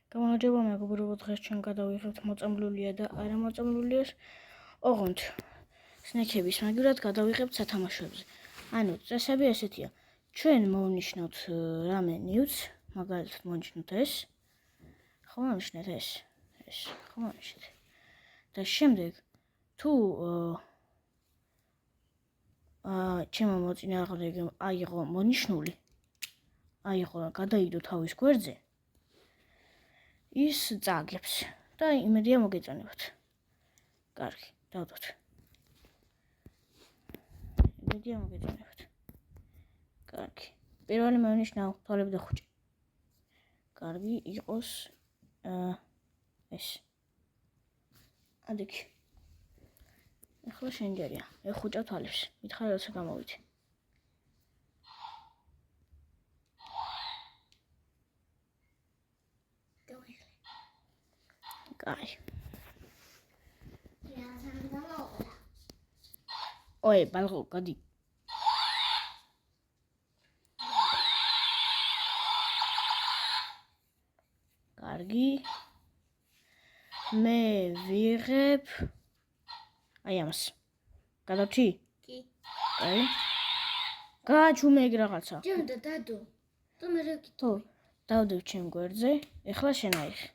გამარჯობა მეგობრებო, დღეს ჩვენ გადავიღებთ მოწამლულია და არამოწამლულია. ოღონდ სნექების მაგივრად გადავიღებთ სათამაშოებზე. ანუ წესები ესეთია. ჩვენ მოვნიშნოთ რამე ნიუც, მაგალითად მოვნიშნოთ ეს. ხო მოვნიშნეთ ეს. ხო მოვნიშნეთ. და შემდეგ თუ ჩემო მოწინააღმდეგემ აიღო მონიშნული, აიღო და გადაიდო თავის გვერდზე, ის წააგებს და იმედია მოგეწონებათ. კარგი, დავდოთ. იმედია მოგეწონებათ. კარგი. პირველი მოვნიშნავ თვალები და ხუჭი. კარგი, იყოს ეს. ადიქი. ახლა შენჯერია. ეხუჭა თვალებს. მითხარი როცა გამოვიდე. Guy. Oi, balgo, gadi. Კარგი. მე ვიღებ აი ამას. გადავჭი? კი. აი. გააჩუმე ეგ რაღაცა. ჯონდა დადო. და მე რა გითო? დავდებ ჩემ გვერდზე. ეხლა შენ აიღე.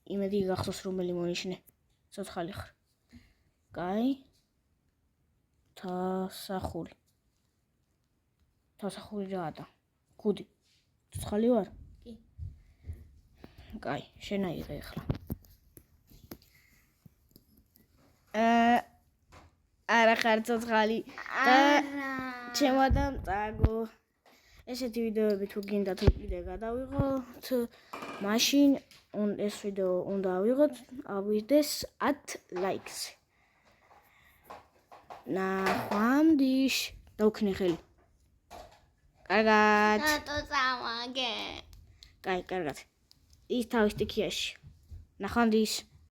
იმედი გახსოვს რომელი მონიშნე. ცოცხალი ხარ. კაი. თასახური. თასახური რაადა? ქუდი. ცოცხალი ვარ? კი. კაი, შენ აიღე ახლა. არა ხარ ცოცხალი. არა. ჩემო დამწაგო. ესეთი ვიდეოები თუ გინდათ კიდე გადავიღოთ, მაშინ ეს ვიდეო უნდა ავიღოთ, ავიდეს 10 ლაიქს. ნახვამდის. დავქნი ხელი. კარგად. რატო წამაგე? კაი, კარგად. ის თავის სტიქიაში. ნახვამდის.